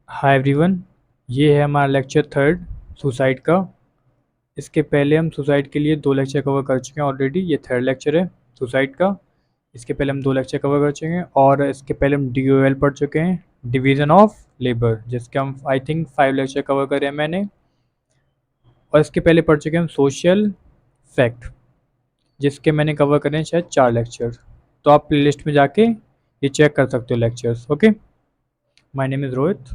Hi everyone, ये है हमारा लेक्चर थर्ड सुसाइड का। इसके पहले हम सुसाइड के लिए दो लेक्चर कवर कर चुके हैं ऑलरेडी। ये थर्ड लेक्चर है सुसाइड का। इसके पहले हम दो लेक्चर कवर कर चुके हैं और इसके पहले हम DOL पढ़ चुके हैं, डिवीज़न ऑफ लेबर, जिसके हम आई थिंक 5 लेक्चर कवर करे हैं मैंने। और इसके पहले पढ़ चुके हैं हम सोशल फैक्ट, जिसके मैंने कवर करे हैं शायद 4 लेक्चर। तो आप प्लेलिस्ट में जाके ये चेक कर सकते हो lectures. Okay, my name is Rohit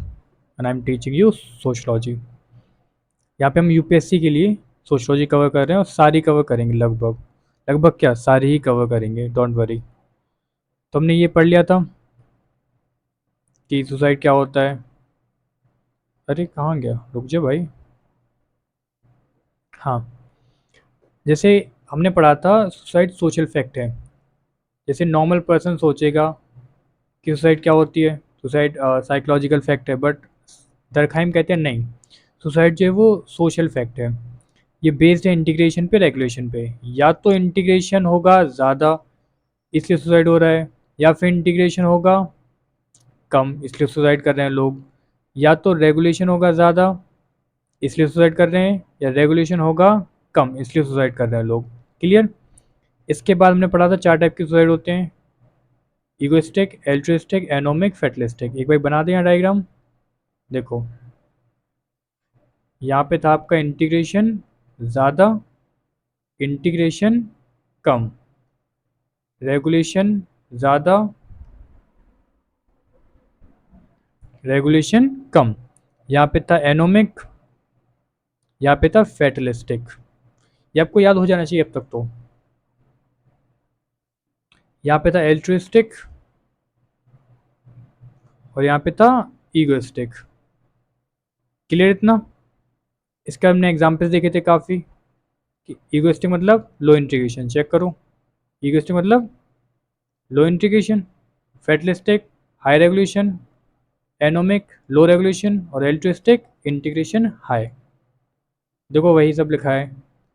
and I am teaching you sociology. यहाँ पे हम यूपीएससी के लिए सोशोलॉजी कवर कर रहे हैं और सारी कवर करेंगे, लगभग लगभग क्या सारी ही कवर करेंगे, डोंट वरी। तो हमने ये पढ़ लिया था कि सुसाइड क्या होता है। अरे कहाँ गया, रुक जा भाई। हाँ, जैसे हमने पढ़ा था सुसाइड सोशल फैक्ट है। जैसे नॉर्मल पर्सन सोचेगा कि सुसाइड क्या होती है, सुसाइड साइकोलॉजिकल फैक्ट है, बट दरखाइम कहते हैं नहीं, सुसाइड जो है वो सोशल फैक्ट है। ये बेस्ड है इंटीग्रेशन पे, रेगुलेशन पे। या तो इंटीग्रेशन होगा ज़्यादा इसलिए सुसाइड हो रहा है, या फिर इंटीग्रेशन होगा कम इसलिए सुसाइड कर रहे हैं लोग। या तो रेगुलेशन होगा ज़्यादा इसलिए सुसाइड कर रहे हैं, या रेगुलेशन होगा कम इसलिए सुसाइड कर रहे हैं लोग। क्लियर। इसके बाद हमने पढ़ा था 4 टाइप के सुसाइड होते हैं, इगोइस्टिक, एल्ट्रिस्टिक, एनोमिक, फेटलिस्टिक। एक बार बना दें यहाँ डायग्राम, देखो यहाँ पे था आपका इंटीग्रेशन ज़्यादा, इंटीग्रेशन कम, रेगुलेशन ज़्यादा, रेगुलेशन कम। यहाँ पे था एनोमिक, यहाँ पे था फेटलिस्टिक। ये आपको याद हो जाना चाहिए अब तक तो। यहाँ पे था एल्ट्रिस्टिक और यहाँ पे था ईगोइस्टिक। क्लियर इतना। इसका हमने एग्जाम्पल्स देखे थे काफ़ी कि ईगोइस्टिक मतलब लो इंटीग्रेशन, चेक करो। ईगोइस्टिक मतलब low integration, fatalistic high regulation, anomic low regulation और एल्ट्रिस्टिक इंटीग्रेशन हाई। देखो वही सब लिखा है,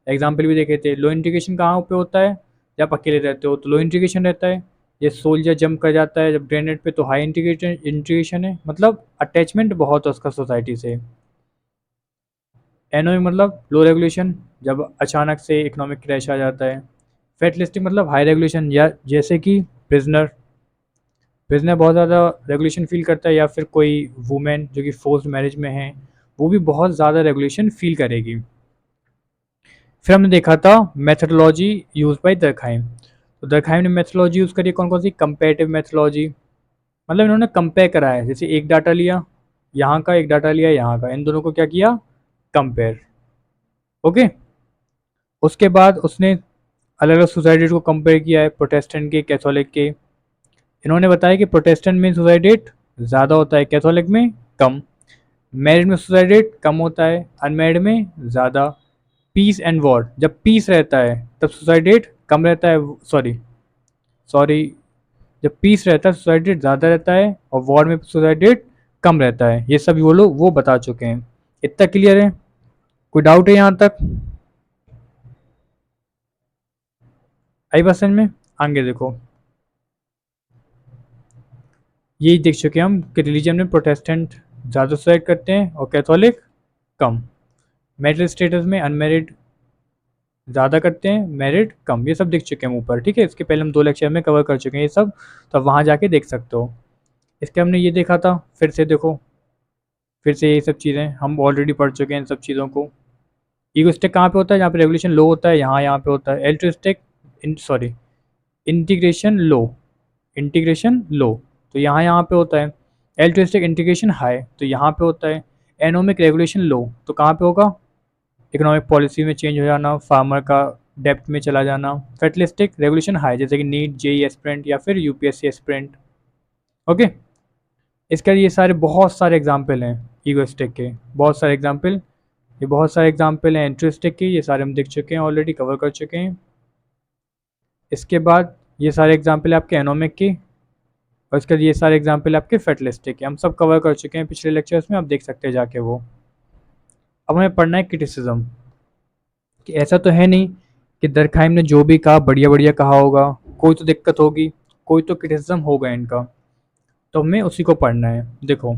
एग्जाम्पल भी देखे थे। लो इंटीग्रेशन कहाँ पे होता है, जब अकेले रहते हो तो लो इंटीग्रेशन रहता है। ये सोल्जर जंप कर जाता है जब ग्रेनेड पे तो हाई इंटीग्रेशन इंटीग्रेशन है, मतलब अटैचमेंट बहुत है उसका सोसाइटी से। एनओ मतलब लो रेगुलेशन, जब अचानक से इकोनॉमिक क्रैश आ जाता है। फेटलिस्टिक मतलब हाई रेगुलेशन, या जैसे कि प्रिजनर, प्रिजनर बहुत ज़्यादा रेगुलेशन फील करता है, या फिर कोई वुमेन जो कि फोर्स्ड मैरिज में है वो भी बहुत ज़्यादा रेगुलेशन फील करेगी। फिर हमने देखा था मेथडोलॉजी यूज बाय दरखाइम। तो दरखाइम ने मेथडोलॉजी यूज़ करी कौन कौन सी, कंपेरेटिव मेथडोलॉजी। मतलब इन्होंने कंपेयर करा है, जैसे एक डाटा लिया यहाँ का, एक डाटा लिया यहाँ का, इन दोनों को क्या किया, कंपेयर। ओके। उसके बाद उसने अलग अलग सुसाइड रेट को कंपेयर किया है, प्रोटेस्टेंट के, कैथोलिक के। इन्होंने बताया कि प्रोटेस्टेंट में सुसाइड रेट ज़्यादा होता है, कैथोलिक में कम। मैरिड में सुसाइड रेट कम होता है, अनमैरिड में ज़्यादा। पीस एंड वॉर, जब पीस रहता है तब सुसाइड रेट कम रहता है, सॉरी सॉरी, जब पीस रहता है सुसाइड रेट ज़्यादा रहता है और वॉर में सुसाइड रेट कम रहता है। ये सब वो लोग वो बता चुके हैं। इतना क्लियर है, कोई डाउट है यहाँ तक, आई बात समझ में। आगे देखो, यही देख चुके हम कि रिलीजन में प्रोटेस्टेंट ज़्यादा सुसाइड करते हैं और कैथोलिक कम। मैरिड स्टेटस में अनमेरिड ज़्यादा करते हैं, मैरिड कम। ये सब देख चुके हैं हम ऊपर, ठीक है। इसके पहले हम 2 लेक्चर में कवर कर चुके हैं ये सब, तो आप वहाँ जाके देख सकते हो। इसके हमने ये देखा था, फिर से देखो, फिर से ये सब चीज़ें हम ऑलरेडी पढ़ चुके हैं इन सब चीज़ों को। ईगोस्टिक कहाँ पे होता है, जहाँ पे रेगुलेशन लो होता है, यहाँ यहाँ पे होता है। एल्ट्रिस्टिक सॉरी, इंटीग्रेशन लो, इंटीग्रेशन लो तो यहाँ यहाँ पे होता है। एल्ट्रिस्टिक इंटीग्रेशन हाई तो यहाँ पे होता है। एनोमिक रेगुलेशन लो तो कहाँ पे होगा, इकोनॉमिक पॉलिसी में चेंज हो जाना, फार्मर का डेप्थ में चला जाना। फेटलिस्टिक रेगुलेशन हाई, जैसे कि नीट, जेई एस्पिरेंट या फिर यूपीएससी एस्पिरेंट। ओके। इसके ये सारे बहुत सारे एग्जाम्पल हैं ईगोस्टिक के, बहुत सारे एग्जाम्पल, ये बहुत सारे एग्जाम्पल हैं इंट्रिस्टिक के, ये सारे हम देख चुके हैं ऑलरेडी, कवर कर चुके हैं। इसके बाद ये सारे एग्जाम्पल आपके एनोमिक की, और इसके बाद ये सारे एग्जाम्पल आपके फेटलिस्टिक के, हम सब कवर कर चुके हैं पिछले लेक्चर्स में, आप देख सकते हैं जाके वो। अब हमें पढ़ना है क्रिटिसिज्म, कि ऐसा तो है नहीं कि दरखाइम ने जो भी कहा बढ़िया बढ़िया कहा होगा, कोई तो दिक्कत होगी, कोई तो क्रिटिसिज्म होगा इनका, तो हमें उसी को पढ़ना है। देखो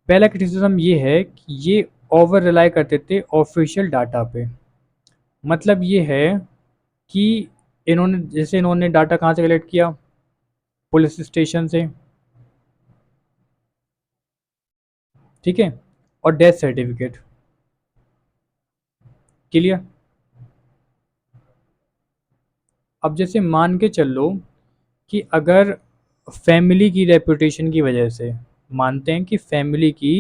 पहला क्रिटिसिज्म ये है कि ये ओवर रिलाई करते थे ऑफिशियल डाटा पे। मतलब ये है कि इन्होंने डाटा कहाँ से कलेक्ट किया, पुलिस स्टेशन से, ठीक है, और डेथ सर्टिफिकेट। क्लियर। अब जैसे मान के चल लो कि अगर फैमिली की रेपुटेशन की वजह से, मानते हैं कि फैमिली की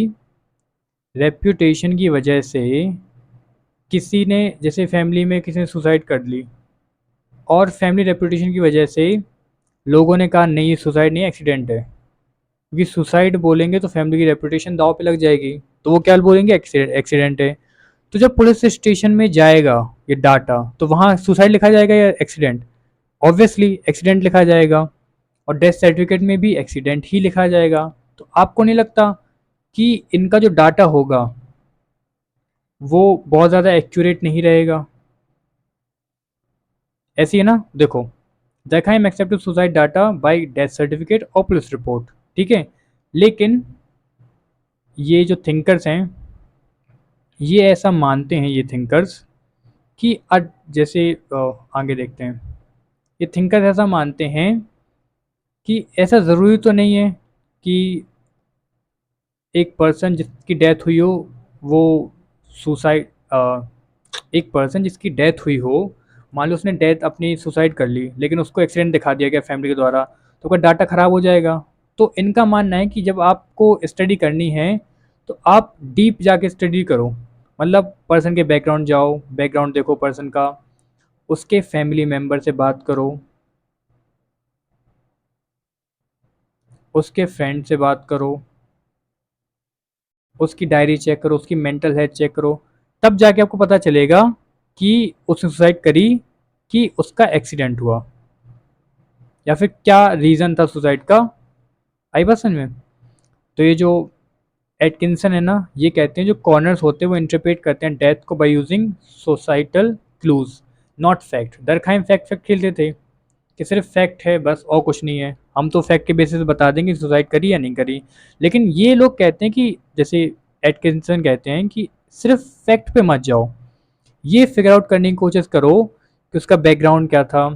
रेपुटेशन की वजह से किसी ने, जैसे फैमिली में किसी ने सुसाइड कर ली, और फैमिली रेपुटेशन की वजह से लोगों ने कहा नहीं ये सुसाइड नहीं एक्सीडेंट है, क्योंकि सुसाइड बोलेंगे तो फैमिली की रेपुटेशन दांव पे लग जाएगी, तो वो क्या बोलेंगे, एक्सीडेंट है। तो जब पुलिस स्टेशन में जाएगा ये डाटा, तो वहाँ सुसाइड लिखा जाएगा या एक्सीडेंट? ऑब्वियसली एक्सीडेंट लिखा जाएगा, और डेथ सर्टिफिकेट में भी एक्सीडेंट ही लिखा जाएगा। तो आपको नहीं लगता कि इनका जो डाटा होगा वो बहुत ज़्यादा एक्यूरेट नहीं रहेगा? ऐसी है ना, देखो, देखा है accepted suicide data bye death certificate और पुलिस रिपोर्ट, ठीक है। लेकिन ये जो थिंकर्स हैं, ये ऐसा मानते हैं, ये थिंकर्स, कि जैसे आगे देखते हैं, ये थिंकर्स ऐसा मानते हैं कि ऐसा ज़रूरी तो नहीं है कि एक पर्सन जिसकी डेथ हुई हो वो सुसाइड, एक पर्सन जिसकी डेथ हुई हो, मान लो उसने डेथ अपनी सुसाइड कर ली, लेकिन उसको एक्सीडेंट दिखा दिया गया फैमिली के द्वारा, तो उसका डाटा ख़राब हो जाएगा। तो इनका मानना है कि जब आपको स्टडी करनी है तो आप डीप जाके स्टडी करो, मतलब पर्सन के बैकग्राउंड जाओ, बैकग्राउंड देखो पर्सन का, उसके फैमिली मेम्बर से बात करो, उसके फ्रेंड से बात करो, उसकी डायरी चेक करो, उसकी मेंटल हेल्थ चेक करो, तब जाके आपको पता चलेगा कि उसने सुसाइड करी कि उसका एक्सीडेंट हुआ, या फिर क्या रीज़न था सुसाइड का। आई बात समझ में? तो ये जो एटकिंसन है ना, ये कहते हैं जो कॉर्नर्स होते हैं वो इंटरप्रेट करते हैं डेथ को by using societal clues, not fact. दरखाइम fact fact खेलते थे कि सिर्फ फैक्ट है बस और कुछ नहीं है, हम तो फैक्ट के बेसिस पे बता देंगे सुसाइड करी या नहीं करी। लेकिन ये लोग कहते हैं कि, जैसे एटकिंसन कहते हैं कि सिर्फ फैक्ट पे मत जाओ, ये फिगर आउट करने की कोशिश करो कि उसका बैकग्राउंड क्या था,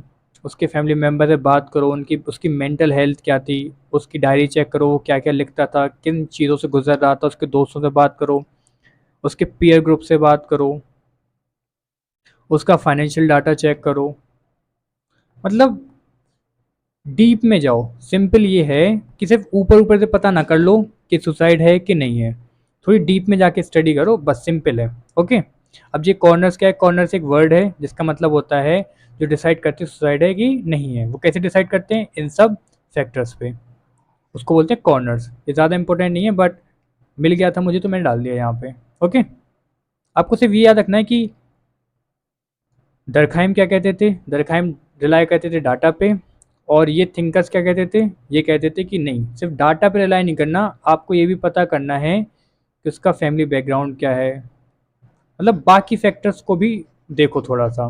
उसके फैमिली मेम्बर से बात करो, उनकी उसकी मेंटल हेल्थ क्या थी, उसकी डायरी चेक करो वो क्या क्या लिखता था, किन चीज़ों से गुजर रहा था, उसके दोस्तों से बात करो, उसके पीयर ग्रुप से बात करो, उसका फाइनेंशियल डाटा चेक करो। मतलब डीप में जाओ। सिंपल ये है कि सिर्फ ऊपर ऊपर से पता ना कर लो कि सुसाइड है कि नहीं है, थोड़ी डीप में जाके स्टडी करो, बस सिंपल है। ओके। अब ये कॉर्नर्स क्या है, कॉर्नर्स एक वर्ड है जिसका मतलब होता है जो डिसाइड करते हैं सुसाइड है कि नहीं है। वो कैसे डिसाइड करते हैं, इन सब फैक्टर्स पे, उसको बोलते हैं कॉर्नर्स। ये ज़्यादा इंपॉर्टेंट नहीं है, बट मिल गया था मुझे तो मैंने डाल दिया यहाँ पे। ओके। आपको सिर्फ ये याद रखना है कि दरखाइम क्या कहते थे, दरखाइम रिलाई करते थे डाटा पे, और ये थिंकर्स क्या कहते थे, ये कहते थे कि नहीं सिर्फ डाटा पे रिलाई नहीं करना, आपको ये भी पता करना है कि उसका फैमिली बैकग्राउंड क्या है, मतलब बाकी फैक्टर्स को भी देखो थोड़ा सा,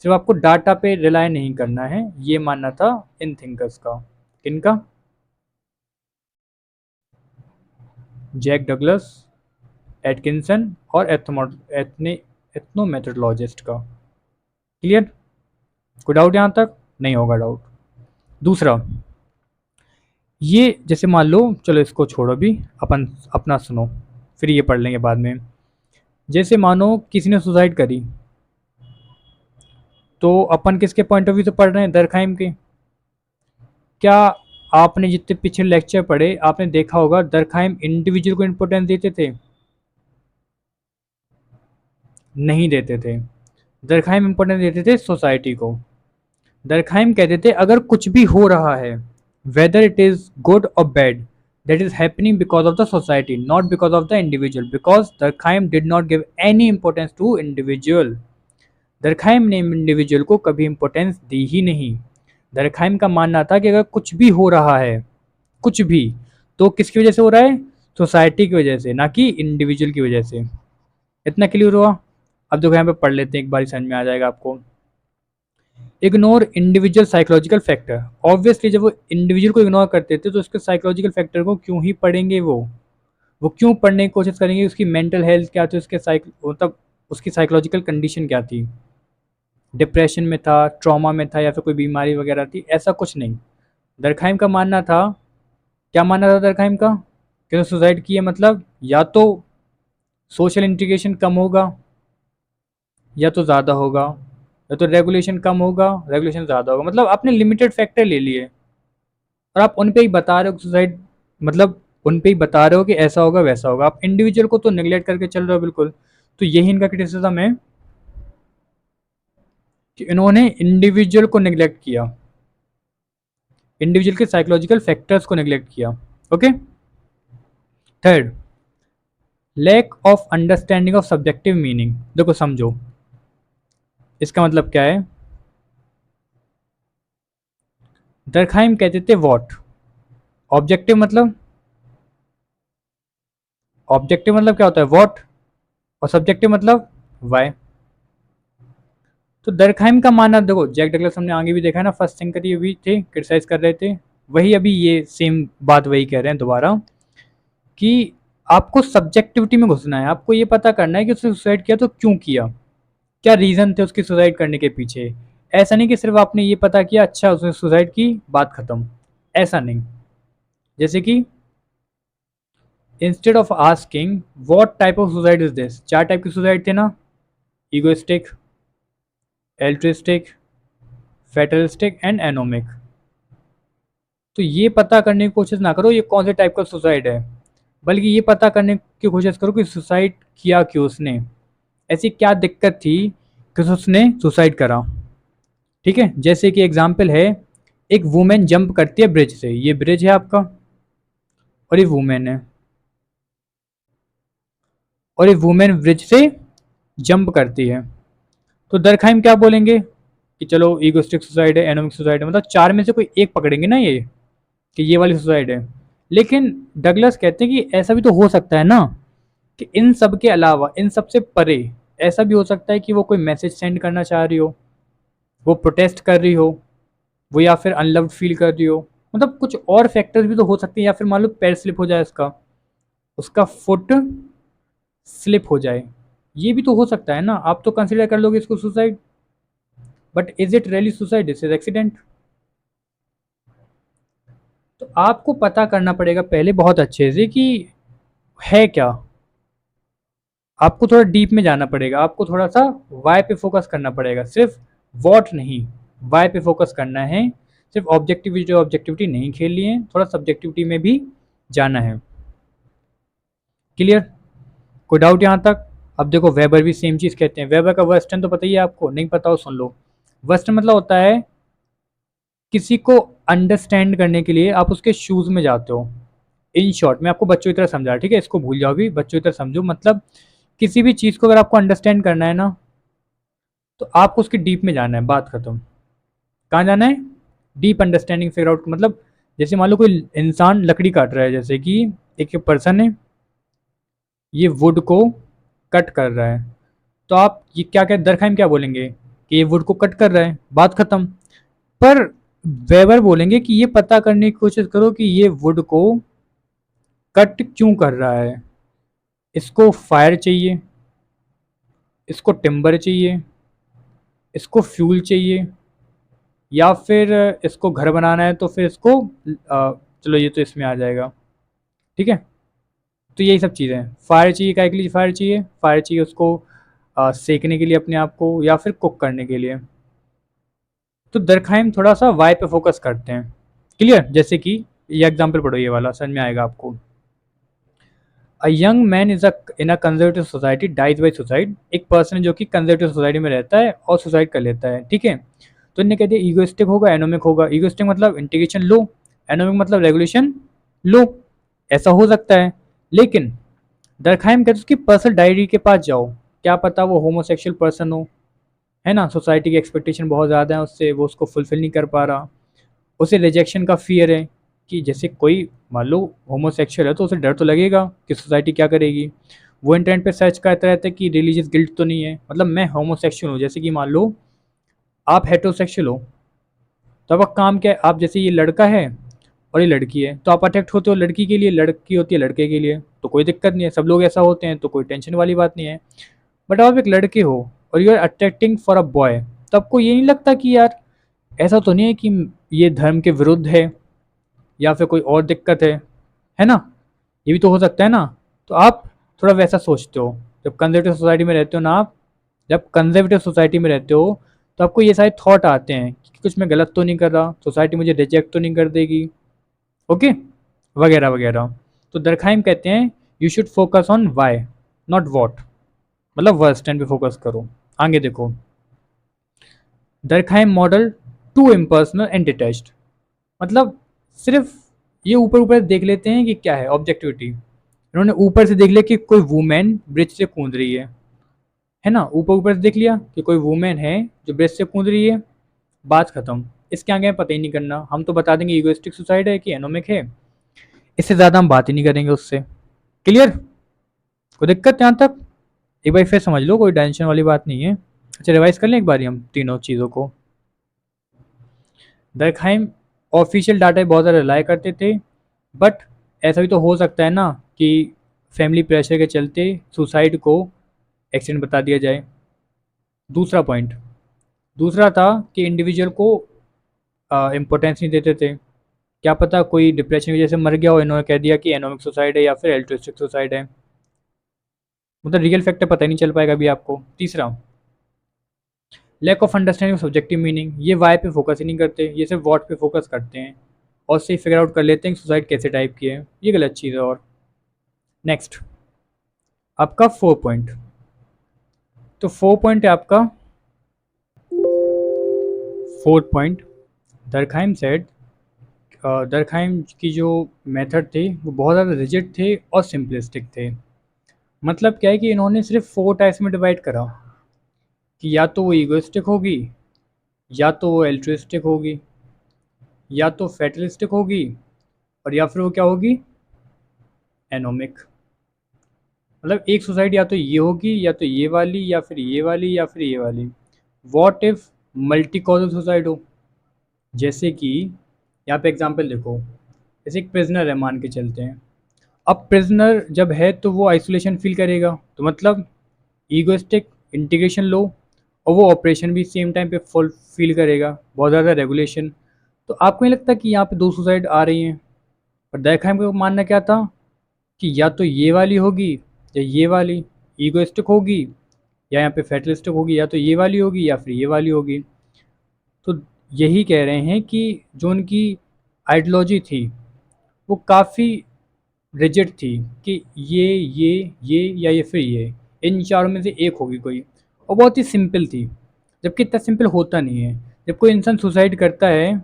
सिर्फ आपको डाटा पे रिलाई नहीं करना है, ये मानना था इन थिंकर्स का। किनका? जैक डगलस, एटकिंसन और एथनोमेथोडोलॉजिस्ट का। क्लियर? कोई डाउट यहाँ तक? नहीं होगा डाउट। दूसरा, ये जैसे मान लो, चलो इसको छोड़ो अभी, अपन अपना सुनो, फिर ये पढ़ लेंगे बाद में। जैसे मानो किसी ने सुसाइड करी, तो अपन किसके पॉइंट ऑफ व्यू से पढ़ रहे हैं, दरखाइम के। क्या आपने जितने पिछले लेक्चर पढ़े आपने देखा होगा दरखाइम इंडिविजुअल को इम्पोर्टेंस देते थे? नहीं देते थे। दरखाइम इम्पोर्टेंस देते थे सोसाइटी को। दरखाइम कहते थे अगर कुछ भी हो रहा है, वेदर इट इज गुड और bad, that is happening because of the society, not because of the individual, because Durkheim did not give any importance to individual. दरखाइम ने इंडिविजुअल को कभी इंपॉर्टेंस दी ही नहीं। दरखाइम का मानना था कि अगर कुछ भी हो रहा है, कुछ भी, तो किसकी वजह से हो रहा है, सोसाइटी की वजह से, ना कि इंडिविजुअल की वजह से। इतना क्लियर हुआ? अब देखो यहाँ पे पढ़ लेते हैं, एक बार समझ में आ जाएगा आपको। Ignore individual psychological factor. Obviously जब वो इंडिविजुअल को इग्नोर करते थे तो उसके साइकोलॉजिकल फैक्टर को क्यों ही पढ़ेंगे वो, वो क्यों पढ़ने की कोशिश करेंगे, उसकी मेंटल हेल्थ क्या थी, उसके मतलब उसकी साइकोलॉजिकल कंडीशन क्या थी, डिप्रेशन में था, ट्रॉमा में था, या फिर कोई बीमारी वगैरह थी, ऐसा कुछ नहीं। दरखाइम का मानना था, क्या मानना था दरखाइम का, कि सुसाइड किया मतलब या तो सोशल इंटीग्रेशन कम होगा या तो ज़्यादा होगा, या तो रेगुलेशन कम होगा, रेगुलेशन ज़्यादा होगा, मतलब आपने लिमिटेड फैक्टर ले लिए और आप उन पे ही बता रहे हो सुसाइड, मतलब उन पे ही बता रहे हो कि ऐसा होगा वैसा होगा, आप इंडिविजुअल को तो निगलेक्ट करके चल रहे हो बिल्कुल। तो यही इनका क्रिटिसिज्म है कि इन्होंने इंडिविजुअल को निगलेक्ट किया, इंडिविजुअल के साइकोलॉजिकल फैक्टर्स को निगलेक्ट किया। Okay. Third, lack of understanding of subjective meaning. देखो समझो, इसका मतलब क्या है। दरखाइम कहते थे वॉट, ऑब्जेक्टिव मतलब, ऑब्जेक्टिव मतलब क्या होता है वॉट, और सब्जेक्टिव मतलब वाई। तो दरखाइम का मानना, देखो जैक डगलस हमने आगे भी देखा है ना, फर्स्ट थिंकर ये भी थे, क्रिटिसाइज कर रहे थे, वही अभी ये सेम बात वही कह रहे हैं दोबारा, कि आपको सब्जेक्टिविटी में घुसना है, आपको ये पता करना है कि उसने सुसाइड किया तो क्यों किया, क्या रीज़न थे उसकी सुसाइड करने के पीछे। ऐसा नहीं कि सिर्फ आपने ये पता किया अच्छा उसने सुसाइड की बात खत्म, ऐसा नहीं। जैसे कि instead of asking what type of suicide is this, चार टाइप की सुसाइड थे ना, egoistic, altruistic, fatalistic and anomic. तो ये पता करने की कोशिश ना करो ये कौन से टाइप का सुसाइड है, बल्कि ये पता करने की कोशिश करो कि सुसाइड किया क्यों उसने, ऐसी क्या दिक्कत थी कि उसने सुसाइड करा। ठीक है, जैसे कि एग्जाम्पल है, एक वुमेन जंप करती है ब्रिज से, ये ब्रिज है आपका और ये वुमेन है, और ये वुमेन ब्रिज से जंप करती है। तो दरखाइम क्या बोलेंगे कि चलो ईगोस्टिक सुसाइड है, एनोमिक सुसाइड है, मतलब चार में से कोई एक पकड़ेंगे ना ये, कि ये वाली सुसाइड है। लेकिन डगलस कहते हैं कि ऐसा भी तो हो सकता है ना, कि इन सब के अलावा, इन सब से परे ऐसा भी हो सकता है कि वो कोई मैसेज सेंड करना चाह रही हो, वो प्रोटेस्ट कर रही हो, वो या फिर अनलव्ड फील कर रही हो, मतलब कुछ और फैक्टर्स भी तो हो सकते हैं, या फिर मान लो पैर स्लिप हो जाए उसका, उसका फुट स्लिप हो जाए, ये भी तो हो सकता है ना, आप तो कंसिडर कर लोगे इसको suicide, but is it really suicide, this is accident. तो आपको पता करना पड़ेगा पहले बहुत अच्छे से कि है क्या, आपको थोड़ा डीप में जाना पड़ेगा, आपको थोड़ा सा वाई पे फोकस करना पड़ेगा, सिर्फ वॉट नहीं, वाई पे फोकस करना है, सिर्फ ऑब्जेक्टिविटी ऑब्जेक्टिविटी नहीं खेलनी है, थोड़ा सब्जेक्टिविटी में भी जाना है। क्लियर, कोई डाउट यहाँ तक। अब देखो वेबर भी सेम चीज़ कहते हैं, वेबर का वेस्टर्न तो पता ही है आपको, नहीं पता हो सुन लो। वेस्टर्न मतलब होता है किसी को अंडरस्टैंड करने के लिए आप उसके शूज़ में जाते हो। इन शॉर्ट मैं आपको बच्चों की तरह समझा, ठीक है, इसको भूल जाओ भी, बच्चों की तरह समझो, मतलब किसी भी चीज़ को अगर आपको अंडरस्टैंड करना है ना, तो आपको उसके डीप में जाना है, बात खत्म। कहाँ जाना है, डीप अंडरस्टैंडिंग फिगर आउट, मतलब जैसे मान लो कोई इंसान लकड़ी काट रहा है, जैसे कि एक पर्सन है, ये वुड को कट कर रहा है, तो आप ये क्या क्या दरखाइम क्या बोलेंगे कि ये वुड को कट कर रहा है, बात खत्म। पर वेबर बोलेंगे कि ये पता करने की कोशिश करो कि ये वुड को कट क्यों कर रहा है, इसको फायर चाहिए, इसको टिम्बर चाहिए, इसको फ्यूल चाहिए, या फिर इसको घर बनाना है तो फिर इसको चलो ये तो इसमें आ जाएगा, ठीक है। तो यही सब चीज़ें हैं, फायर चाहिए, काय के लिए फायर चाहिए, फायर चाहिए उसको सेकने के लिए अपने आप को, या फिर कुक करने के लिए। तो दरखाइम थोड़ा सा वाई पे फोकस करते हैं। क्लियर, जैसे कि ये एग्जाम्पल पढ़ो, ये वाला समझ में आएगा आपको। A young man is a in a conservative society dies by suicide, एक पर्सन जो कि कंजर्वेटिव सोसाइटी में रहता है और सुसाइड कर लेता है, ठीक है। तो इन्हें कहते हैं ईगोइस्टिक होगा, एनोमिक होगा, ईगोइस्टिक मतलब इंटीग्रेशन लो, एनोमिक मतलब रेगुलेशन लो, ऐसा हो सकता है। लेकिन दरखाइम कहते हैं उसकी पर्सनल डायरी के पास जाओ, क्या पता वो होमोसेक्सुअल पर्सन हो, है ना, सोसाइटी की एक्सपेक्टेशन बहुत ज़्यादा है उससे, वो उसको फुलफिल नहीं कर पा रहा, उसे रिजेक्शन का फियर है, कि जैसे कोई मान लो होमोसेक्सुअल है तो उसे डर तो लगेगा कि सोसाइटी क्या करेगी, वो इंटरनेट पे सर्च करता रहता है कि रिलीजियस गिल्ट तो नहीं है, मतलब मैं होमोसेक्सुअल हूँ, जैसे कि मान लो आप हेटरोसेक्सुअल हो, तो अब काम क्या है, आप जैसे ये लड़का है और ये लड़की है, तो आप अट्रैक्ट होते हो लड़की के लिए, लड़की होती है लड़के के लिए, तो कोई दिक्कत नहीं है, सब लोग ऐसा होते हैं, तो कोई टेंशन वाली बात नहीं है। बट आप एक लड़के हो और you are attracting for a boy, तो आपको ये नहीं लगता कि यार ऐसा तो नहीं है कि ये धर्म के विरुद्ध है या फिर कोई और दिक्कत है ना? ये भी तो हो सकता है ना? तो आप थोड़ा वैसा सोचते हो जब कंजर्वेटिव सोसाइटी में रहते हो ना आप, जब कंजर्वेटिव सोसाइटी में रहते हो तो आपको ये सारे थॉट आते हैं कि कुछ मैं गलत तो नहीं कर रहा, सोसाइटी मुझे रिजेक्ट तो नहीं कर देगी, ओके, वगैरह वगैरह। तो दरखाइम कहते हैं you should focus on why, not what, मतलब वर्ड स्टैंड पे फोकस करो। आगे देखो, Durkheim model to impersonal and detached, मतलब सिर्फ ये ऊपर ऊपर देख लेते हैं कि क्या है ऑब्जेक्टिविटी, इन्होंने ऊपर से देख लिया कि कोई वुमेन ब्रिज से कूद रही है ना, ऊपर ऊपर से देख लिया कि कोई वुमेन है जो ब्रिज से कूद रही है, बात खत्म। इसके आगे हमें पता ही नहीं करना, हम तो बता देंगे ईगोइस्टिक सुसाइड है कि एनोमिक है, इससे ज़्यादा हम बात ही नहीं करेंगे उससे। क्लियर? कोई दिक्कत यहाँ तक? एक बार फिर समझ लो, कोई टेंशन वाली बात नहीं है। अच्छा, रिवाइज कर लें एक बार हम तीनों चीज़ों को। दरखाइम ऑफिशियल डाटा पे बहुत ज़्यादा रिलाई करते थे, बट ऐसा भी तो हो सकता है ना कि फैमिली प्रेशर के चलते सुसाइड को एक्सीडेंट बता दिया जाए। दूसरा पॉइंट, दूसरा था कि इंडिविजुअल को इम्पोर्टेंस नहीं देते थे, क्या पता कोई डिप्रेशन की वजह से मर गया हो, इन्होंने कह दिया कि एनोमिक सुसाइड है या फिर एल्ट्रिस्टिक सुसाइड है, मतलब रियल फैक्टर पता ही नहीं चल पाएगा अभी आपको। तीसरा, lack of understanding subjective meaning, ये वाई पे फोकस ही नहीं करते, ये सिर्फ वॉट पे फोकस करते हैं और से फिगर आउट कर लेते हैं कि सुसाइड कैसे टाइप की है, ये गलत चीज़ है। और नेक्स्ट आपका 4 पॉइंट, तो 4 पॉइंट है आपका, 4 पॉइंट, दरखाइम सेड, दरखाइम की जो मेथड थे वो बहुत ज़्यादा रिजिड थे और सिंपलिस्टिक थे। मतलब क्या है कि इन्होंने सिर्फ 4 टाइप्स में डिवाइड करा कि या तो वो ईगोइस्टिक होगी, या तो वो एल्ट्रिस्टिक होगी, या तो फैटलिस्टिक होगी, और या फिर वो क्या होगी, एनोमिक। मतलब एक सोसाइटी या तो ये होगी या तो ये वाली या फिर ये वाली या फिर ये वाली। What if multi causal suicide हो, जैसे कि यहाँ पे एग्जांपल देखो, जैसे एक प्रिजनर है मान के चलते हैं, अब प्रिजनर जब है तो वो आइसोलेशन फील करेगा, तो मतलब ईगोइस्टिक, इंटीग्रेशन लो, और वो ऑपरेशन भी सेम टाइम पे फुल फील करेगा, बहुत ज़्यादा रेगुलेशन। तो आपको नहीं लगता कि यहाँ पे दो सुसाइड आ रही हैं? और देखा को मानना क्या था कि या तो ये वाली होगी या ये वाली, ईगोइस्टिक होगी या यहाँ पे फैटलिस्टिक होगी, या तो ये वाली होगी या फिर ये वाली होगी। तो यही कह रहे हैं कि जो उनकी आइडियोलॉजी थी वो काफ़ी रिजिड थी कि ये या ये फिर ये, इन चारों में से एक होगी कोई, और बहुत ही सिंपल थी, जबकि इतना सिंपल होता नहीं है। जब कोई इंसान सुसाइड करता है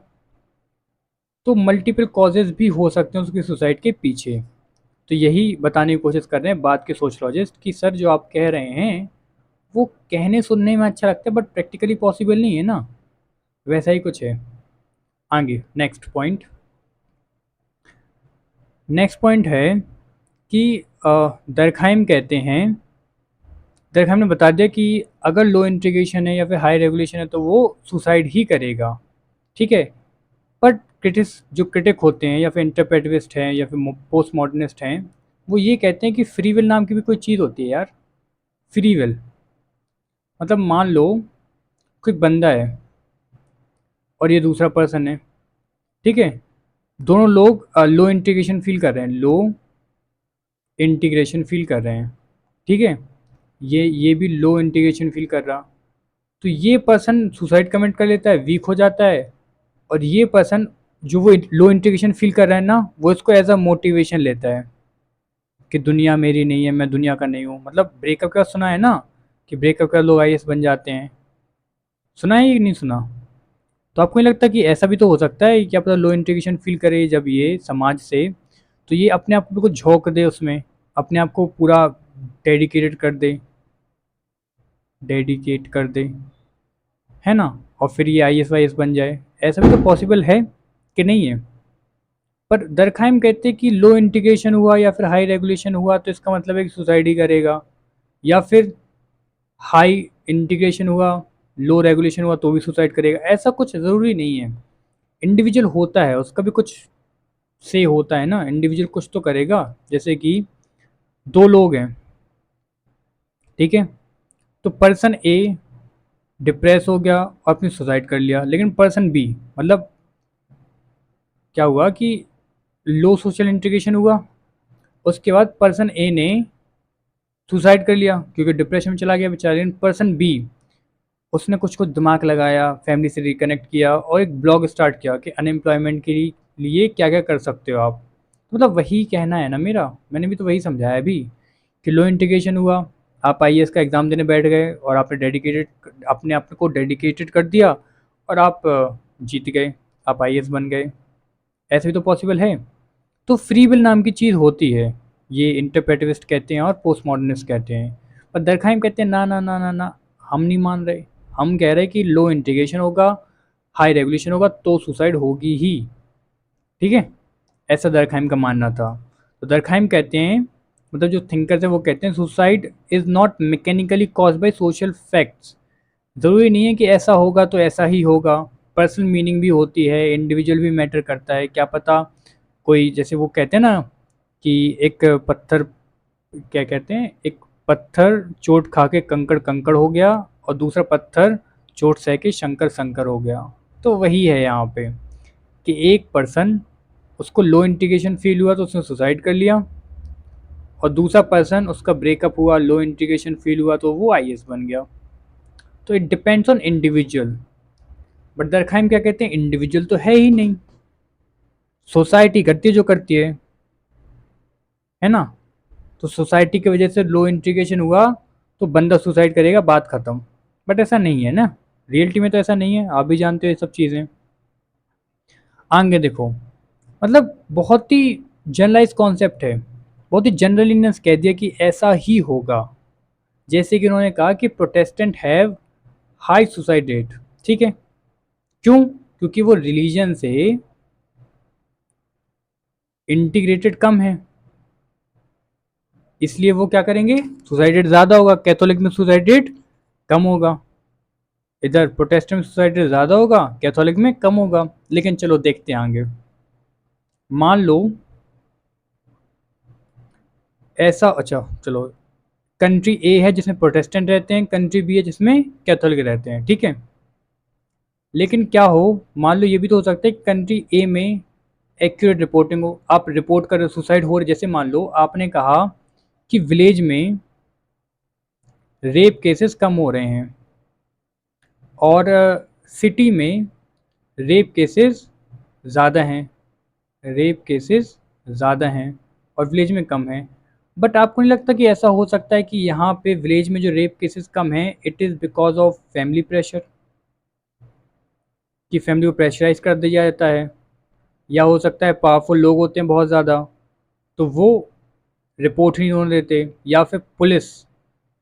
तो मल्टीपल कॉजेज़ भी हो सकते हैं उसकी सुसाइड के पीछे। तो यही बताने की कोशिश कर रहे हैं बात के सोशलॉजिस्ट कि सर जो आप कह रहे हैं वो कहने सुनने में अच्छा लगता है बट प्रैक्टिकली पॉसिबल नहीं है ना, वैसा ही कुछ है। आगे नेक्स्ट पॉइंट है कि दरखाइम कहते हैं, दरखाइम ने बता दिया कि अगर लो इंटीग्रेशन है या फिर हाई रेगुलेशन है तो वो सुसाइड ही करेगा, ठीक है। बट क्रिटिस जो क्रिटिक होते हैं या फिर इंटरप्रेटिविस्ट हैं या फिर पोस्ट मॉडर्निस्ट हैं, वो ये कहते हैं कि फ्री विल नाम की भी कोई चीज़ होती है यार। फ्री विल मतलब मान लो कोई बंदा है और ये दूसरा पर्सन है, ठीक है, दोनों लोग लो इंटीग्रेशन फील कर रहे हैं, लो इंटीग्रेशन फील कर रहे हैं, ठीक है, ये भी लो इंटीग्रेशन फील कर रहा, तो ये पर्सन सुसाइड कमिट कर लेता है, वीक हो जाता है, और ये पर्सन जो वो लो इंटीग्रेशन फील कर रहा है ना, वो इसको एज अ मोटिवेशन लेता है कि दुनिया मेरी नहीं है, मैं दुनिया का नहीं हूँ। मतलब ब्रेकअप का सुना है ना कि ब्रेकअप का लोग आईएएस बन जाते हैं, सुना है कि नहीं सुना? तो आपको नहीं लगता कि ऐसा भी तो हो सकता है कि क्या पता लो इंटीग्रेशन फील करे जब ये समाज से, तो ये अपने आप को बिल्कुल झोंक दे उसमें, अपने आप को पूरा डेडिकेटेड कर दे, डेडिकेट कर दे, है ना, और फिर ये आईएएस वाईएएस बन जाए, ऐसा भी तो पॉसिबल है कि नहीं है? पर दरखाइम कहते हैं कि लो इंटीग्रेशन हुआ या फिर हाई रेगुलेशन हुआ तो इसका मतलब है कि सुसाइड ही करेगा, या फिर हाई इंटीग्रेशन हुआ, लो रेगुलेशन हुआ तो भी सुसाइड करेगा, ऐसा कुछ ज़रूरी नहीं है। इंडिविजुअल होता है उसका भी कुछ से होता है ना, इंडिविजुअल कुछ तो करेगा। जैसे कि दो लोग हैं, ठीक है, तो पर्सन ए डिप्रेस हो गया और अपनी सुसाइड कर लिया, लेकिन पर्सन बी, मतलब क्या हुआ कि लो सोशल इंटीग्रेशन हुआ, उसके बाद पर्सन ए ने सुसाइड कर लिया क्योंकि डिप्रेशन में चला गया बेचारा। लेकिन पर्सन बी, उसने कुछ कुछ दिमाग लगाया, फैमिली से रिकनेक्ट किया और एक ब्लॉग स्टार्ट किया कि अनएम्प्लॉयमेंट के लिए क्या क्या कर सकते हो आप। तो मतलब वही कहना है ना मेरा, मैंने भी तो वही समझाया अभी कि लो इंटीग्रेशन हुआ, आप आईएएस का एग्ज़ाम देने बैठ गए और आपने डेडिकेटेड अपने आप को डेडिकेटेड कर दिया और आप जीत गए, आप आईएएस बन गए। ऐसे भी तो पॉसिबल है। तो फ्री विल नाम की चीज़ होती है, ये इंटरप्रेटिविस्ट कहते हैं और पोस्ट मॉडर्निस्ट कहते हैं। पर दरखाइम कहते हैं ना ना ना ना ना, हम नहीं मान रहे। हम कह रहे हैं कि लो इंटीग्रेशन होगा, हाई रेगुलेशन होगा तो सुसाइड होगी ही। ठीक है, ऐसा दरखाइम का मानना था। तो दरखाइम कहते हैं, मतलब जो थिंकर्स है वो कहते हैं suicide is not mechanically cause by social facts. ज़रूरी नहीं है कि ऐसा होगा तो ऐसा ही होगा, पर्सनल मीनिंग भी होती है, इंडिविजुअल भी मैटर करता है। क्या पता कोई, जैसे वो कहते हैं ना कि एक पत्थर, क्या कहते हैं, एक पत्थर चोट खा के कंकड़ कंकड़ हो गया और दूसरा पत्थर चोट सह के शंकर शंकर हो गया। तो वही है यहाँ पे कि एक पर्सन, उसको लो इंटीग्रेशन फील हुआ तो उसने सुसाइड कर लिया, और दूसरा पर्सन, उसका ब्रेकअप हुआ, लो इंटीग्रेशन फील हुआ तो वो आईएएस बन गया। तो it depends on individual. But दरखाइम क्या कहते हैं, इंडिविजुअल तो है ही नहीं, सोसाइटी करती है जो करती है ना। तो सोसाइटी की वजह से लो इंटीग्रेशन हुआ तो बंदा सुसाइड करेगा, बात खत्म। बट ऐसा नहीं है ना, रियलिटी में तो ऐसा नहीं है, आप भी जानते हो ये सब चीज़ें। आगे देखो, मतलब बहुत ही जनरलाइज कॉन्सेप्ट है, बहुत ही जनरलीनेस कह दिया कि ऐसा ही होगा। जैसे कि उन्होंने कहा कि Protestant have high suicide rate, ठीक है, क्यों? क्योंकि वो रिलीजन से इंटीग्रेटेड कम है, इसलिए वो क्या करेंगे, सुसाइड रेट ज़्यादा होगा। कैथोलिक में सुसाइड रेट कम होगा, इधर प्रोटेस्टेंट सोसाइटी ज़्यादा होगा, कैथोलिक में कम होगा। लेकिन चलो देखते हैं आगे। मान लो ऐसा, अच्छा चलो, कंट्री ए है जिसमें प्रोटेस्टेंट रहते हैं, कंट्री बी है जिसमें कैथोलिक रहते हैं, ठीक है। लेकिन क्या हो, मान लो ये भी तो हो सकता है कि कंट्री ए में एक्यूरेट रिपोर्टिंग हो, आप रिपोर्ट कर रहे हो सुसाइड हो रहे, जैसे मान लो आपने कहा कि विलेज में रेप केसेस कम हो रहे हैं और सिटी में रेप केसेस ज़्यादा हैं, रेप केसेस ज़्यादा हैं और विलेज में कम हैं। बट आपको नहीं लगता कि ऐसा हो सकता है कि यहाँ पे विलेज में जो रेप केसेस कम हैं, it is because of family pressure, कि फैमिली को प्रेशराइज कर दिया जाता है, या हो सकता है पावरफुल लोग होते हैं बहुत ज़्यादा, तो वो रिपोर्ट ही नहीं होने देते, या फिर पुलिस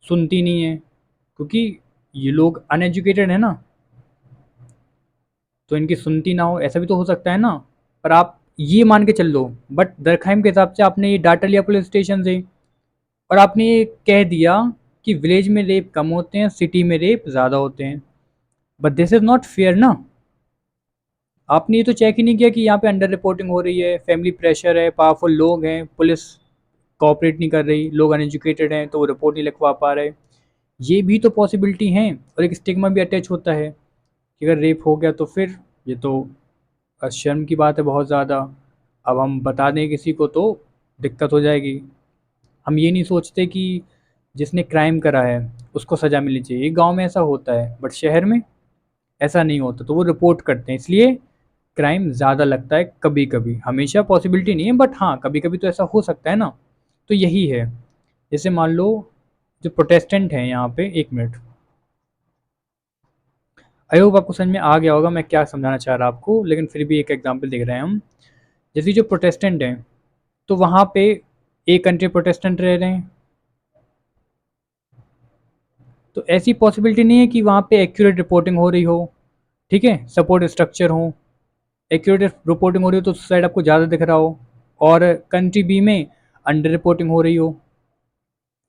सुनती नहीं है क्योंकि ये लोग अनएजुकेटेड है ना, तो इनकी सुनती ना हो, ऐसा भी तो हो सकता है ना। पर आप ये मान के चल लो, बट दरखाइम के हिसाब से आपने ये डाटा लिया पुलिस स्टेशन से और आपने ये कह दिया कि विलेज में रेप कम होते हैं, सिटी में रेप ज़्यादा होते हैं। But this is not fair ना। आपने ये तो चेक ही नहीं किया कि यहाँ पे अंडर रिपोर्टिंग हो रही है, फैमिली प्रेशर है, पावरफुल लोग हैं, पुलिस कोऑपरेट नहीं कर रही, लोग अनएजुकेटेड हैं तो वो रिपोर्ट नहीं लिखवा पा रहे। ये भी तो पॉसिबिलिटी हैं, और एक स्टिग्मा भी अटैच होता है कि अगर रेप हो गया तो फिर ये तो शर्म की बात है बहुत ज़्यादा। अब हम बता दें किसी को तो दिक्कत हो जाएगी। हम ये नहीं सोचते कि जिसने क्राइम करा है उसको सज़ा मिलनी चाहिए। गांव में ऐसा होता है बट शहर में ऐसा नहीं होता, तो वो रिपोर्ट करते हैं, इसलिए क्राइम ज़्यादा लगता है कभी कभी। हमेशा पॉसिबिलिटी नहीं है बट हाँ कभी कभी तो ऐसा हो सकता है ना। तो यही है, जैसे मान लो जो प्रोटेस्टेंट हैं यहाँ पे, एक मिनट, आई होप आपको समझ में आ गया होगा मैं क्या समझाना चाह रहा आपको, लेकिन फिर भी एक एग्जांपल देख रहे हैं हम। जैसे जो प्रोटेस्टेंट हैं, तो वहाँ पे एक कंट्री प्रोटेस्टेंट रह रहे हैं, तो ऐसी पॉसिबिलिटी नहीं है कि वहाँ पे एक्यूरेट रिपोर्टिंग हो रही हो, ठीक है, सपोर्ट स्ट्रक्चर हो, एक्यूरेट रिपोर्टिंग हो रही हो तो सुसाइड आपको ज़्यादा दिख रहा हो, और कंट्री बी में अंडर रिपोर्टिंग हो रही हो।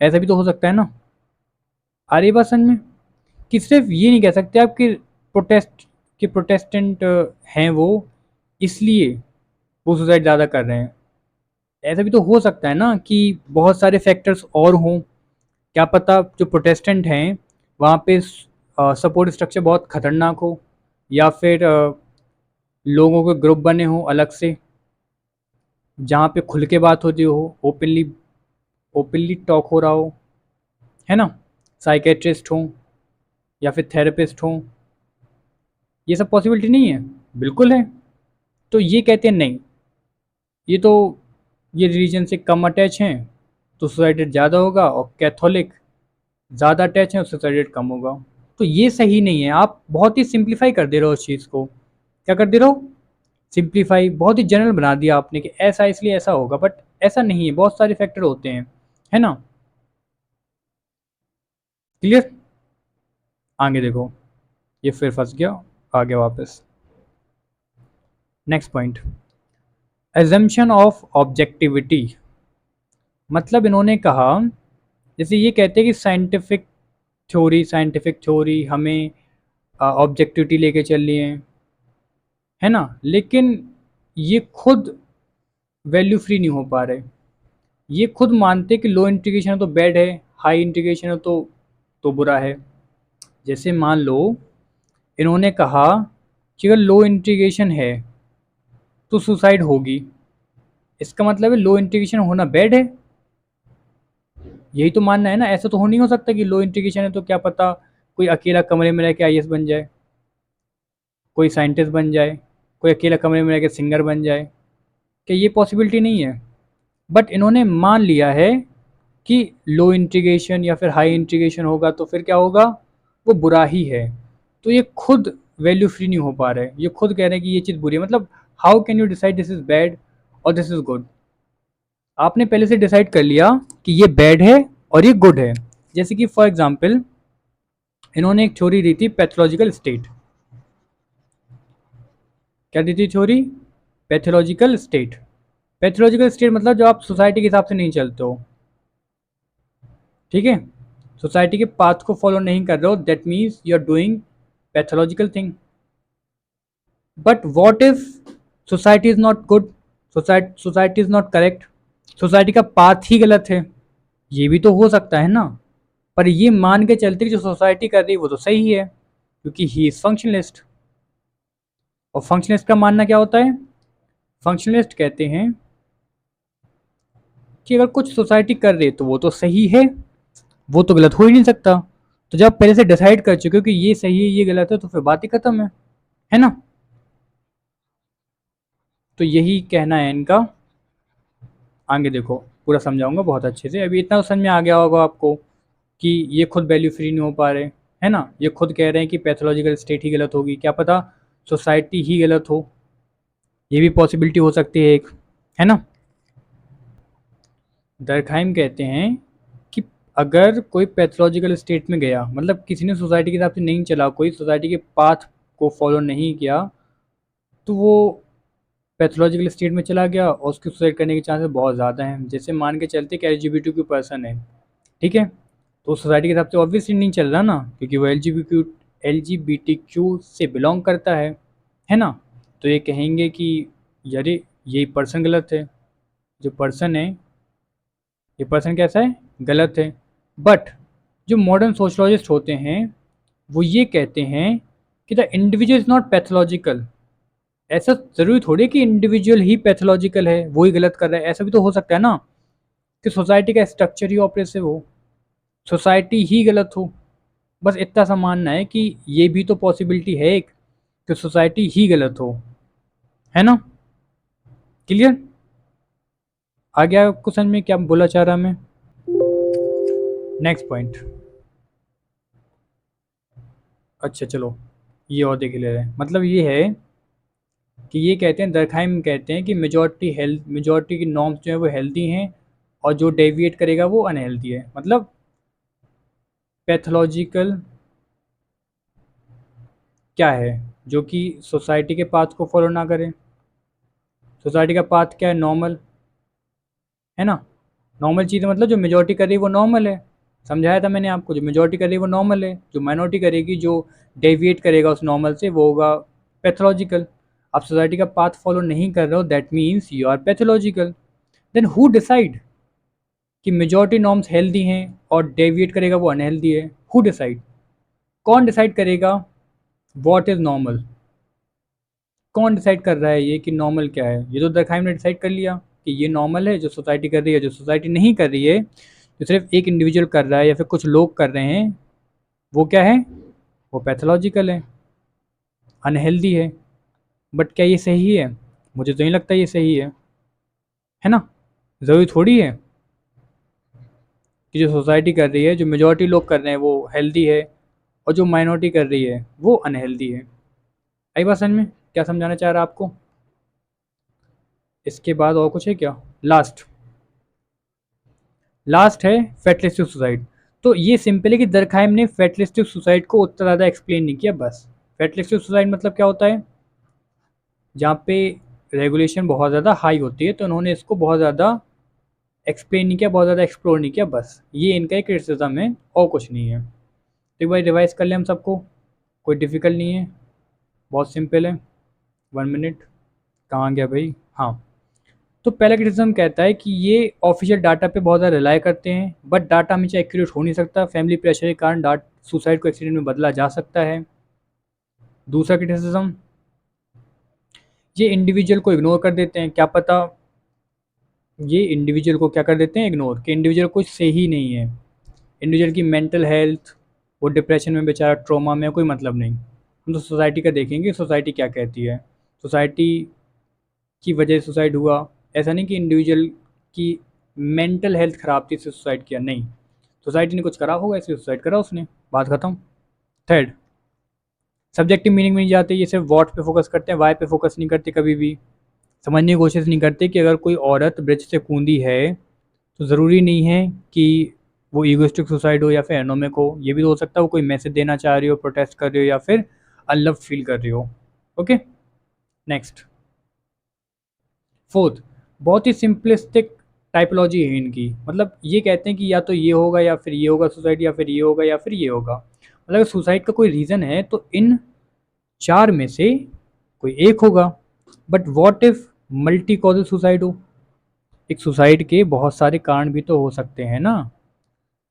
ऐसा भी तो हो सकता है ना। आ रही बात समझ में, कि सिर्फ ये नहीं कह सकते आप कि प्रोटेस्टेंट हैं वो इसलिए वो सुसाइड ज़्यादा कर रहे हैं। ऐसा भी तो हो सकता है ना कि बहुत सारे फैक्टर्स और हों। क्या पता जो प्रोटेस्टेंट हैं वहाँ पे सपोर्ट स्ट्रक्चर बहुत खतरनाक हो, या फिर लोगों के ग्रुप बने हों अलग से जहाँ पे खुल के बात होती हो, ओपनली ओपनली टॉक हो रहा हो, है ना। साइकेट्रिस्ट हों या फिर थेरेपिस्ट हों, ये सब पॉसिबिलिटी नहीं है? बिल्कुल है। तो ये कहते हैं नहीं, ये तो ये रिलीजन से कम अटैच हैं तो सुसाइड रेट ज़्यादा होगा, और कैथोलिक ज़्यादा अटैच हैं उससे सुसाइड रेट कम होगा। तो ये सही नहीं है। आप बहुत ही सिंप्लीफाई कर दे रहे हो उस चीज़ को। क्या कर दे रहे हो? सिंप्लीफाई, बहुत ही जनरल बना दिया आपने कि ऐसा इसलिए ऐसा होगा, बट ऐसा नहीं है, बहुत सारे फैक्टर होते हैं, है ना। क्लियर? आगे देखो, ये फिर फंस गया, आ गया वापस। Next point, assumption of objectivity. मतलब इन्होंने कहा, जैसे ये कहते हैं कि साइंटिफिक थ्योरी हमें ऑब्जेक्टिविटी लेके चल रही है ना, लेकिन ये खुद वैल्यू फ्री नहीं हो पा रहे। ये खुद मानते कि लो इंटीग्रेशन है तो बैड है, हाई इंटीग्रेशन है तो बुरा है। जैसे मान लो इन्होंने कहा कि अगर लो इंटीग्रेशन है तो सुसाइड होगी, इसका मतलब है लो इंटीग्रेशन होना बैड है। यही तो मानना है ना। ऐसा तो हो नहीं हो सकता कि लो इंटीग्रेशन है तो क्या पता कोई अकेला कमरे में रह के आईएएस बन जाए, कोई साइंटिस्ट बन जाए, कोई अकेला कमरे में रह के सिंगर बन जाए। क्या ये पॉसिबिलिटी नहीं है? बट इन्होंने मान लिया है कि लो इंटीग्रेशन या फिर हाई इंटीग्रेशन होगा तो फिर क्या होगा, वो बुरा ही है। तो ये खुद वैल्यू फ्री नहीं हो पा रहे, ये खुद कह रहे हैं कि ये चीज़ बुरी है। मतलब how can you decide this is bad और दिस इज़ गुड? आपने पहले से डिसाइड कर लिया कि ये बैड है और ये गुड है। जैसे कि फॉर एग्जाम्पल इन्होंने एक थ्योरी दी थी पैथोलॉजिकल स्टेट। क्या दी थी theory? Pathological state. Pathological state मतलब जो आप सोसाइटी के हिसाब से नहीं चलते हो, ठीक है, सोसाइटी के पाथ को फॉलो नहीं कर रहे हो, that means you are doing pathological thing. But what if society is not good, society is not correct, society का पाथ ही गलत है? ये भी तो हो सकता है ना। पर ये मान के चलते कि जो सोसाइटी कर रही है वो तो सही है, क्योंकि ही इज फंक्शनलिस्ट। और फंक्शनलिस्ट का मानना क्या होता है? फंक्शनलिस्ट कहते हैं कि अगर कुछ सोसाइटी कर रही है तो वो तो सही है, वो तो गलत हो ही नहीं सकता। तो जब पहले से डिसाइड कर चुके हो कि ये सही है ये गलत है तो फिर बात ही खत्म है ना। तो यही कहना है इनका। आगे देखो, पूरा समझाऊंगा बहुत अच्छे से। अभी इतना तो समझ में आ गया होगा आपको कि ये खुद वैल्यू फ्री नहीं हो पा रहे, है ना। ये खुद कह रहे हैं कि पैथोलॉजिकल स्टेट ही गलत होगी, क्या पता सोसाइटी ही गलत हो, ये भी पॉसिबिलिटी हो सकती है एक, है ना। दरखाइम कहते हैं कि अगर कोई पैथोलॉजिकल स्टेट में गया, मतलब किसी ने सोसाइटी के हिसाब से नहीं चला, कोई सोसाइटी के पाथ को फॉलो नहीं किया, तो वो पैथोलॉजिकल स्टेट में चला गया और उसके सुसाइड करने के चांसेस बहुत ज़्यादा हैं। जैसे मान के चलते कि एलजीबीटी पर्सन है, ठीक है, तो सोसाइटी के हिसाब से ऑब्वियसली नहीं चल रहा ना, क्योंकि वो L G B T Q से बिलोंग करता है ना। तो ये कहेंगे कि यार यही पर्सन गलत है, जो पर्सन है ये पर्सन कैसा है, गलत है। बट जो मॉडर्न सोशलॉजिस्ट होते हैं वो ये कहते हैं कि the individual is not pathological. ऐसा ज़रूरी थोड़ी है कि इंडिविजुअल ही पैथोलॉजिकल है, वो ही गलत कर रहा है। ऐसा भी तो हो सकता है ना कि सोसाइटी का स्ट्रक्चर ही ऑपरेसिव हो, सोसाइटी ही गलत हो। बस इतना सा मानना है कि ये भी तो पॉसिबिलिटी है एक, कि सोसाइटी ही गलत हो, है ना। क्लियर? आ गया आपको समझ में क्या बोला चाह रहा मैं? Next point. अच्छा चलो, ये और देख ले रहे हैं। मतलब ये है कि ये कहते हैं, दरखाइम कहते हैं कि मेजॉरिटी की नॉर्म्स जो है वो हेल्दी हैं और जो डेविएट करेगा वो अनहेल्दी है। मतलब पैथोलॉजिकल क्या है, जो कि सोसाइटी के पाथ को फॉलो ना करे। सोसाइटी का पाथ क्या है, नॉर्मल, है ना। नॉर्मल चीज़ मतलब जो मेजॉरिटी कर रही है वो नॉर्मल है। समझाया था मैंने आपको, जो मेजॉरिटी कर रही है वो नॉर्मल है, जो माइनॉरिटी करेगी, जो डेविएट करेगा उस नॉर्मल से वो होगा पैथोलॉजिकल। आप सोसाइटी का पाथ फॉलो नहीं कर रहे हो, that means you are pathological. Then who decide कि मेजॉरिटी नॉर्म्स हेल्दी हैं और डेविएट करेगा वो अनहेल्दी है? Who decide? कौन डिसाइड करेगा व्हाट इज नॉर्मल? कौन डिसाइड कर रहा है ये कि नॉर्मल क्या है? ये तो दरखाइम ने डिसाइड कर लिया कि ये नॉर्मल है जो सोसाइटी कर रही है। जो सोसाइटी नहीं कर रही है, जो सिर्फ एक इंडिविजुअल कर रहा है या फिर कुछ लोग कर रहे हैं, वो क्या है? वो पैथोलॉजिकल है, अनहेल्दी है। बट क्या ये सही है? मुझे तो नहीं लगता ये सही है ना? ज़रूरी थोड़ी है कि जो सोसाइटी कर रही है, जो मेजॉरिटी लोग कर रहे हैं वो हेल्दी है और जो माइनॉरिटी कर रही है वो अनहेल्दी है। आई बात समझ में? क्या समझाना चाह रहा है आपको? इसके बाद और कुछ है क्या? लास्ट है फेटलिस्टिक सुसाइड। तो ये सिंपल है कि दरखाइम ने फेटलिस्टिक सुसाइड को उतना ज़्यादा एक्सप्लेन नहीं किया बस। फेटलिस्टिक सुसाइड मतलब क्या होता है? जहाँ पे रेगुलेशन बहुत ज़्यादा हाई होती है, तो उन्होंने इसको बहुत ज़्यादा एक्सप्लेन नहीं किया, बहुत ज़्यादा एक्सप्लोर नहीं किया, बस ये इनका एक क्रिटिसिज्म है और कुछ नहीं है। तो एक बार रिवाइज कर लें हम सबको, कोई डिफ़िकल्ट नहीं है, बहुत सिंपल है। 1 मिनट, कहाँ गया भाई? हाँ, तो पहला क्रिटिसिज्म कहता है कि ये ऑफिशियल डाटा पे बहुत ज़्यादा रिलाई करते हैं, बट डाटा हमेशा एक्यूरेट हो नहीं सकता। फैमिली प्रेशर के कारण सुसाइड को एक्सीडेंट में बदला जा सकता है। दूसरा क्रिटिसिज्म, ये इंडिविजुअल को इग्नोर कर देते हैं। क्या पता ये इंडिविजुअल को क्या कर देते हैं? इग्नोर, कि इंडिविजुअल कुछ से ही नहीं है, इंडिविजुअल की मेंटल हेल्थ, वो डिप्रेशन में बेचारा, ट्रॉमा में, कोई मतलब नहीं। हम तो सोसाइटी का देखेंगे, सोसाइटी क्या कहती है। सोसाइटी की वजह से सुसाइड हुआ, ऐसा नहीं कि इंडिविजुअल की मेंटल हेल्थ ख़राब थी इससे सुसाइड किया, नहीं, सोसाइटी ने कुछ करा होगा इसलिए सुसाइड करा उसने, बात खत्म। थर्ड, सब्जेक्टिव मीनिंग में नहीं जाते, ये सिर्फ वॉट पे फोकस करते हैं, वाई पे फोकस नहीं करते, कभी भी समझने की कोशिश नहीं करते कि अगर कोई औरत ब्रिज से कूदी है तो ज़रूरी नहीं है कि वो ईगोइस्टिक सुसाइड हो या फिर एनोमिक हो। ये भी तो हो सकता है वो कोई मैसेज देना चाह रही हो, प्रोटेस्ट कर रही हो या फिर अनलव्ड फील कर रही हो। Okay, next. फोर्थ, बहुत ही सिंपलिस्टिक टाइपोलॉजी है इनकी, मतलब ये कहते हैं कि या तो ये होगा या फिर ये होगा सुसाइड, या फिर ये होगा या फिर ये होगा। मतलब अगर सुसाइड का कोई रीज़न है तो इन चार में से कोई एक होगा। But what if multi causal suicide हो? एक सुसाइड के बहुत सारे कारण भी तो हो सकते हैं ना,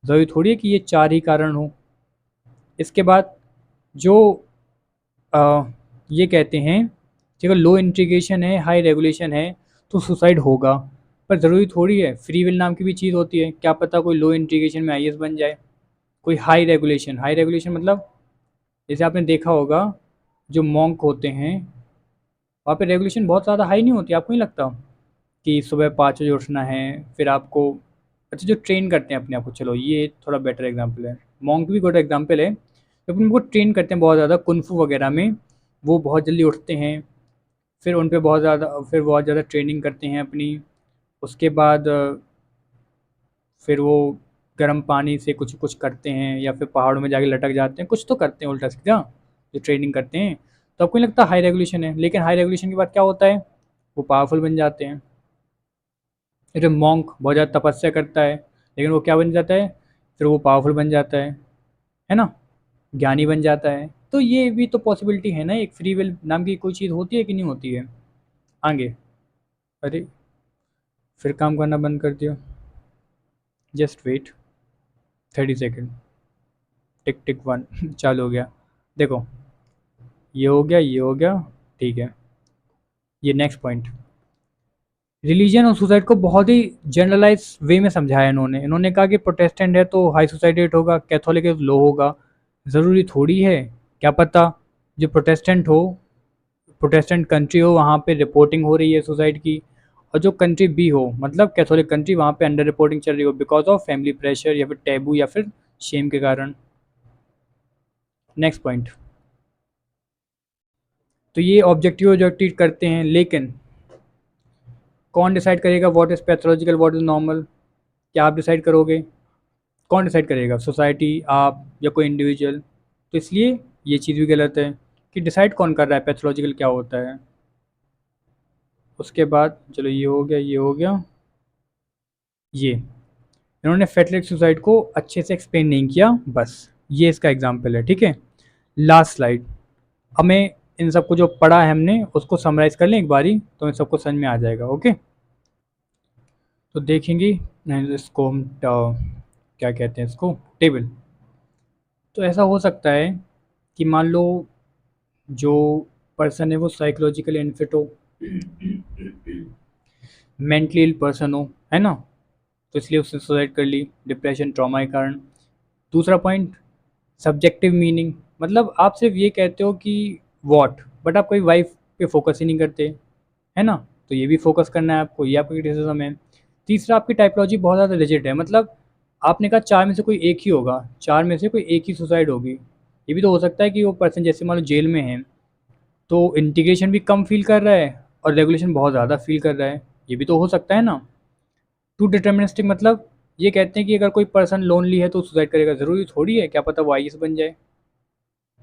ज़रूरी थोड़ी है कि ये चार ही कारण हो। इसके बाद जो ये कहते हैं कि अगर लो इंटीग्रेशन है, हाई रेगुलेशन है, तो सुसाइड होगा। पर ज़रूरी थोड़ी है, फ्री विल नाम की भी चीज़ होती है, क्या पता कोई लो इंटीग्रेशन में आईएएस बन जाए, कोई हाई रेगुलेशन मतलब जैसे आपने देखा होगा जो मॉन्क होते हैं वहाँ पे रेगुलेशन बहुत ज़्यादा हाई नहीं होती, आपको नहीं लगता कि सुबह 5 बजे उठना है, फिर आपको, अच्छा जो ट्रेन करते हैं अपने आप को, चलो ये थोड़ा बेटर एग्जांपल है, मॉन्क भी गुड एग्जांपल है, जब उनको ट्रेन करते हैं बहुत ज़्यादा कुनफू वगैरह में, वो बहुत जल्दी उठते हैं, फिर उन पे बहुत ज़्यादा ट्रेनिंग करते हैं अपनी। उसके बाद फिर वो गर्म पानी से कुछ कुछ करते हैं या फिर पहाड़ों में जाके लटक जाते हैं, कुछ तो करते हैं उल्टा सीधा जो ट्रेनिंग करते हैं। तो आपको नहीं लगता हाई रेगुलेशन है? लेकिन हाई रेगुलेशन के बाद क्या होता है? वो पावरफुल बन जाते हैं। जैसे मॉन्क बहुत ज़्यादा तपस्या करता है, लेकिन वो क्या बन जाता है? फिर वो पावरफुल बन जाता है ना, ज्ञानी बन जाता है। तो ये भी तो पॉसिबिलिटी है ना, एक फ्री विल नाम की कोई चीज़ होती है कि नहीं होती है? आगे, अरे फिर काम करना बंद कर दिया, जस्ट वेट 30 सेकेंड, टिक टिक 1 चालू हो गया। देखो, ये हो गया, ये हो गया, ठीक है। ये नेक्स्ट पॉइंट, रिलीजन और सुसाइड को बहुत ही जनरलाइज वे में समझाया इन्होंने कहा कि प्रोटेस्टेंट है तो हाई सुसाइड रेट होगा, कैथोलिक है तो लो होगा। ज़रूरी थोड़ी है, क्या पता जो प्रोटेस्टेंट कंट्री हो वहाँ पे रिपोर्टिंग हो रही है सुसाइड की, और जो कंट्री बी हो मतलब कैथोलिक कंट्री, वहाँ पे अंडर रिपोर्टिंग चल रही हो बिकॉज ऑफ फैमिली प्रेशर या फिर टैबू या फिर शेम के कारण। नेक्स्ट पॉइंट, तो ये ऑब्जेक्टिव करते हैं, लेकिन कौन डिसाइड करेगा what is pathological what is normal? क्या आप डिसाइड करोगे? कौन डिसाइड करेगा, सोसाइटी, आप, या कोई इंडिविजुअल? तो इसलिए ये चीज़ भी गलत है कि डिसाइड कौन कर रहा है पैथोलॉजिकल क्या होता है। उसके बाद चलो ये हो गया, ये हो गया, ये इन्होंने फेटलिक सुसाइड को अच्छे से एक्सप्लेन नहीं किया, बस ये इसका एग्जाम्पल है, ठीक है। लास्ट स्लाइड, हमें इन सबको जो पढ़ा है हमने उसको समराइज़ कर लें एक बारी, तो इन सबको समझ में आ जाएगा। ओके, तो देखेंगे इसको हम क्या कहते हैं इसको, टेबल। तो ऐसा हो सकता है कि मान लो जो पर्सन है वो साइकोलॉजिकली अनफिट हो, मेंटली इल पर्सन हो, है ना, तो इसलिए उसने सुसाइड कर ली, डिप्रेशन ट्रॉमा के कारण। दूसरा पॉइंट, सब्जेक्टिव मीनिंग, मतलब आप सिर्फ ये कहते हो कि वॉट, बट आप कोई वाइफ पे फोकस ही नहीं करते, है ना, तो ये भी फोकस करना है आपको, ये आपका क्रिटिसिज्म है। तीसरा, आपकी टाइपोलॉजी बहुत ज़्यादा रिजिड है, मतलब आपने कहा चार में से कोई एक ही होगा, चार में से कोई एक ही सुसाइड होगी। ये भी तो हो सकता है कि वो पर्सन जैसे मान लो जेल में है तो इंटीग्रेशन भी कम फील कर रहा है और रेगुलेशन बहुत ज़्यादा फील कर रहा है, ये भी तो हो सकता है ना। टू डिटर्मिनिस्टिक, मतलब ये कहते हैं कि अगर कोई पर्सन लोनली है तो सुसाइड करेगा, ज़रूरी थोड़ी है, क्या पता वो आईएएस बन जाए,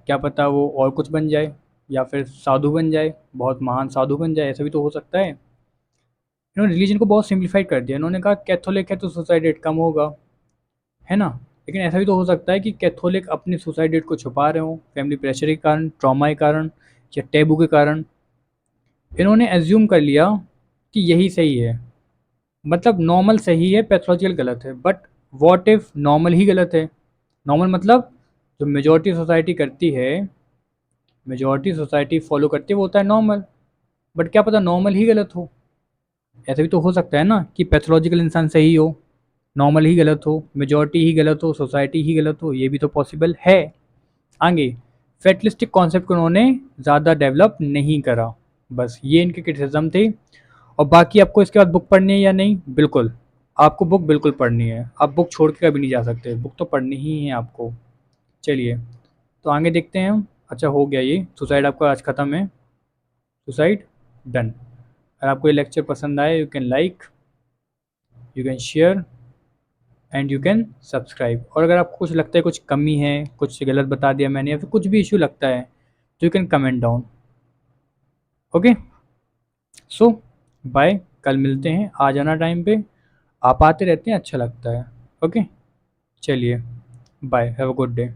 क्या पता वो और कुछ बन जाए, या फिर साधु बन जाए, बहुत महान साधु बन जाए, ऐसा भी तो हो सकता है। इन्होंने रिलीजन को बहुत सिंप्लीफाइड कर दिया, इन्होंने कहा कैथोलिक है तो सुसाइड रेट कम होगा, है ना। लेकिन ऐसा भी तो हो सकता है कि कैथोलिक अपने सुसाइड रेट को छुपा रहे हो, फैमिली प्रेशर के कारण, ट्रॉमा के कारण, या टेबू के कारण। इन्होंने एज्यूम कर लिया कि यही सही है, मतलब नॉर्मल सही है, पैथोलॉजिकल गलत है। बट व्हाट इफ नॉर्मल ही गलत है? नॉर्मल मतलब जो मेजॉरिटी सोसाइटी करती है, मेजॉरिटी सोसाइटी फॉलो करती है, वो होता है नॉर्मल। बट क्या पता नॉर्मल ही गलत हो, ऐसा भी तो हो सकता है ना कि पैथोलॉजिकल इंसान सही हो, नॉर्मल ही गलत हो, मेजॉरिटी ही गलत हो, सोसाइटी ही गलत हो, ये भी तो पॉसिबल है। आगे फेटलिस्टिक कॉन्सेप्ट को उन्होंने ज़्यादा डेवलप नहीं करा, बस ये इनके क्रिटिसिज्म थे। और बाकी आपको इसके बाद बुक पढ़नी है या नहीं? बिल्कुल, आपको बुक बिल्कुल पढ़नी है, आप बुक छोड़ के कभी नहीं जा सकते, बुक तो पढ़नी ही है आपको। चलिए, तो आगे देखते हैं हम। अच्छा, हो गया ये सुसाइड आपका आज ख़त्म है, सुसाइड डन। अगर आपको ये लेक्चर पसंद आए, you can like, you can share and you can subscribe. और अगर आपको कुछ लगता है कुछ कमी है, कुछ गलत बता दिया मैंने, या फिर कुछ भी इशू लगता है, तो you can comment down. Okay, so bye, कल मिलते हैं, आ जाना टाइम पे, आप आते रहते हैं, अच्छा लगता है। ओके, चलिए, bye, have a good day.